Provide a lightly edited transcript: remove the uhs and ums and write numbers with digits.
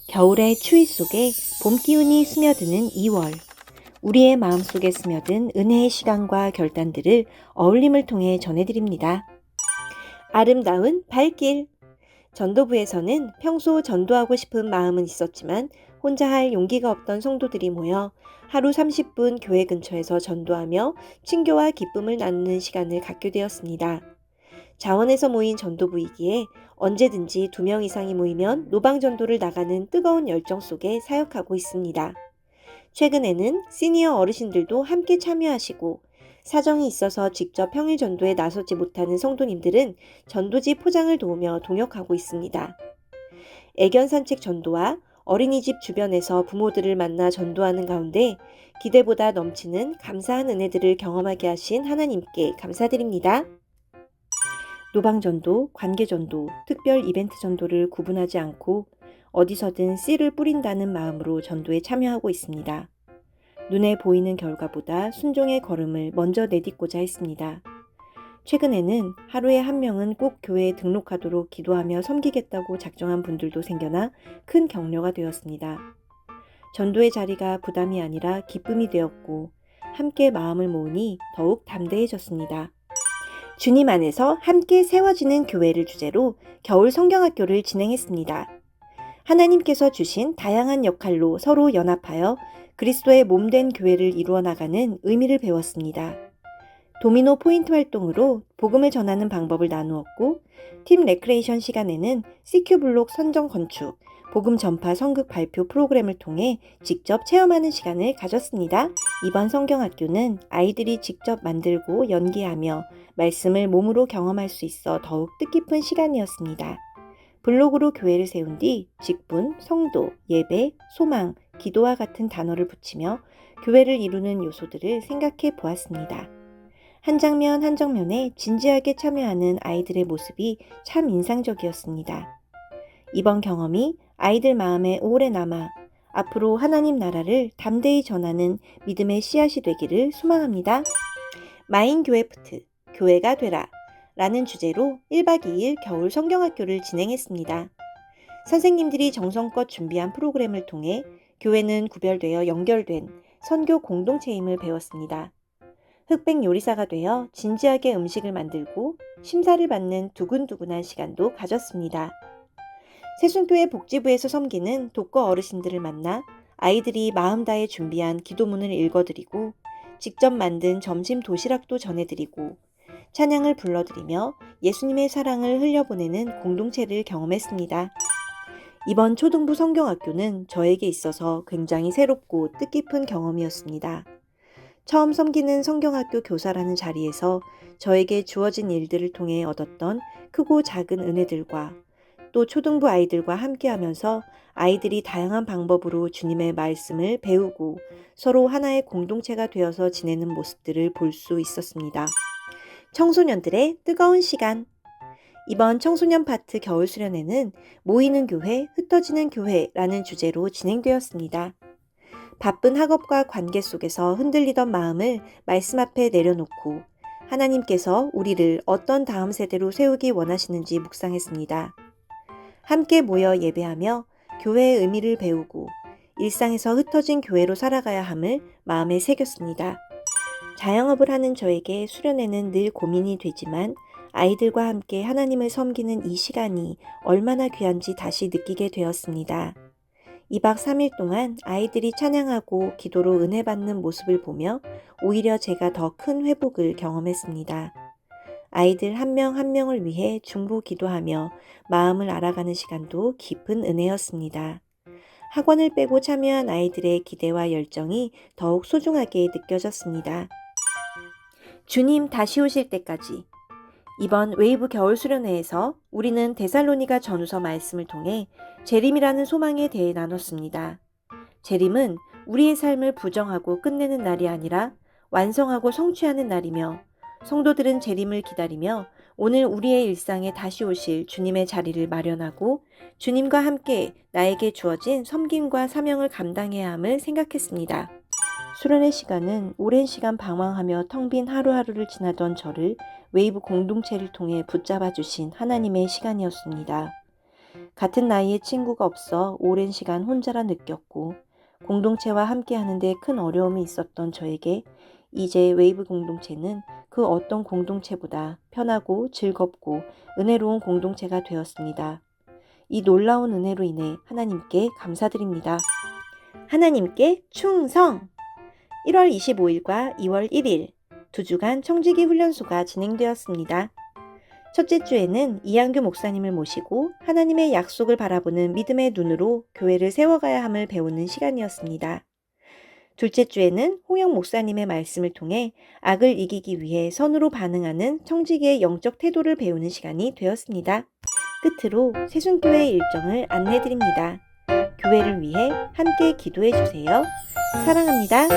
겨울의 추위 속에 봄 기운이 스며드는 2월. 우리의 마음속에 스며든 은혜의 시간과 결단들을 어울림을 통해 전해드립니다. 아름다운 발길. 전도부에서는 평소 전도하고 싶은 마음은 있었지만 혼자 할 용기가 없던 성도들이 모여 하루 30분 교회 근처에서 전도하며 친교와 기쁨을 나누는 시간을 갖게 되었습니다. 자원에서 모인 전도부이기에 언제든지 2명 이상이 모이면 노방전도를 나가는 뜨거운 열정 속에 사역하고 있습니다. 최근에는 시니어 어르신들도 함께 참여하시고 사정이 있어서 직접 평일 전도에 나서지 못하는 성도님들은 전도지 포장을 도우며 동역하고 있습니다. 애견 산책 전도와 어린이집 주변에서 부모들을 만나 전도하는 가운데 기대보다 넘치는 감사한 은혜들을 경험하게 하신 하나님께 감사드립니다. 노방전도, 관계전도, 특별 이벤트 전도를 구분하지 않고 어디서든 씨를 뿌린다는 마음으로 전도에 참여하고 있습니다. 눈에 보이는 결과보다 순종의 걸음을 먼저 내딛고자 했습니다. 최근에는 하루에 1명은 꼭 교회에 등록하도록 기도하며 섬기겠다고 작정한 분들도 생겨나 큰 격려가 되었습니다. 전도의 자리가 부담이 아니라 기쁨이 되었고 함께 마음을 모으니 더욱 담대해졌습니다. 주님 안에서 함께 세워지는 교회를 주제로 겨울 성경학교를 진행했습니다. 하나님께서 주신 다양한 역할로 서로 연합하여 그리스도의 몸된 교회를 이루어 나가는 의미를 배웠습니다. 도미노 포인트 활동으로 복음을 전하는 방법을 나누었고, 팀 레크레이션 시간에는 CQ블록 선정 건축, 복음 전파 성극 발표 프로그램을 통해 직접 체험하는 시간을 가졌습니다. 이번 성경학교는 아이들이 직접 만들고 연기하며 말씀을 몸으로 경험할 수 있어 더욱 뜻깊은 시간이었습니다. 블록으로 교회를 세운 뒤 직분, 성도, 예배, 소망, 기도와 같은 단어를 붙이며 교회를 이루는 요소들을 생각해 보았습니다. 한 장면 한 장면에 진지하게 참여하는 아이들의 모습이 참 인상적이었습니다. 이번 경험이 아이들 마음에 오래 남아 앞으로 하나님 나라를 담대히 전하는 믿음의 씨앗이 되기를 소망합니다. 마인교회프트, 교회가 되라 라는 주제로 1박 2일 겨울 성경학교를 진행했습니다. 선생님들이 정성껏 준비한 프로그램을 통해 교회는 구별되어 연결된 선교 공동체임을 배웠습니다. 흑백 요리사가 되어 진지하게 음식을 만들고 심사를 받는 두근두근한 시간도 가졌습니다. 세순교회 복지부에서 섬기는 독거 어르신들을 만나 아이들이 마음 다해 준비한 기도문을 읽어드리고 직접 만든 점심 도시락도 전해드리고 찬양을 불러드리며 예수님의 사랑을 흘려보내는 공동체를 경험했습니다. 이번 초등부 성경학교는 저에게 있어서 굉장히 새롭고 뜻깊은 경험이었습니다. 처음 섬기는 성경학교 교사라는 자리에서 저에게 주어진 일들을 통해 얻었던 크고 작은 은혜들과 또 초등부 아이들과 함께하면서 아이들이 다양한 방법으로 주님의 말씀을 배우고 서로 하나의 공동체가 되어서 지내는 모습들을 볼 수 있었습니다. 청소년들의 뜨거운 시간. 이번 청소년 파트 겨울 수련회는 모이는 교회, 흩어지는 교회라는 주제로 진행되었습니다. 바쁜 학업과 관계 속에서 흔들리던 마음을 말씀 앞에 내려놓고 하나님께서 우리를 어떤 다음 세대로 세우기 원하시는지 묵상했습니다. 함께 모여 예배하며 교회의 의미를 배우고 일상에서 흩어진 교회로 살아가야 함을 마음에 새겼습니다. 자영업을 하는 저에게 수련회는 늘 고민이 되지만 아이들과 함께 하나님을 섬기는 이 시간이 얼마나 귀한지 다시 느끼게 되었습니다. 2박 3일 동안 아이들이 찬양하고 기도로 은혜 받는 모습을 보며 오히려 제가 더 큰 회복을 경험했습니다. 아이들 한 명 한 명을 위해 중보 기도하며 마음을 알아가는 시간도 깊은 은혜였습니다. 학원을 빼고 참여한 아이들의 기대와 열정이 더욱 소중하게 느껴졌습니다. 주님 다시 오실 때까지. 이번 웨이브 겨울 수련회에서 우리는 데살로니가 전후서 말씀을 통해 재림이라는 소망에 대해 나눴습니다. 재림은 우리의 삶을 부정하고 끝내는 날이 아니라 완성하고 성취하는 날이며 성도들은 재림을 기다리며 오늘 우리의 일상에 다시 오실 주님의 자리를 마련하고 주님과 함께 나에게 주어진 섬김과 사명을 감당해야 함을 생각했습니다. 수련회 시간은 오랜 시간 방황하며 텅 빈 하루하루를 지나던 저를 웨이브 공동체를 통해 붙잡아 주신 하나님의 시간이었습니다. 같은 나이의 친구가 없어 오랜 시간 혼자라 느꼈고 공동체와 함께 하는데 큰 어려움이 있었던 저에게 이제 웨이브 공동체는 그 어떤 공동체보다 편하고 즐겁고 은혜로운 공동체가 되었습니다. 이 놀라운 은혜로 인해 하나님께 감사드립니다. 하나님께 충성! 1월 25일과 2월 1일 2주간 청지기 훈련소가 진행되었습니다. 첫째 주에는 이한규 목사님을 모시고 하나님의 약속을 바라보는 믿음의 눈으로 교회를 세워가야 함을 배우는 시간이었습니다. 둘째 주에는 홍영 목사님의 말씀을 통해 악을 이기기 위해 선으로 반응하는 청지기의 영적 태도를 배우는 시간이 되었습니다. 끝으로 세순교회 일정을 안내드립니다. 교회를 위해 함께 기도해 주세요. 사랑합니다.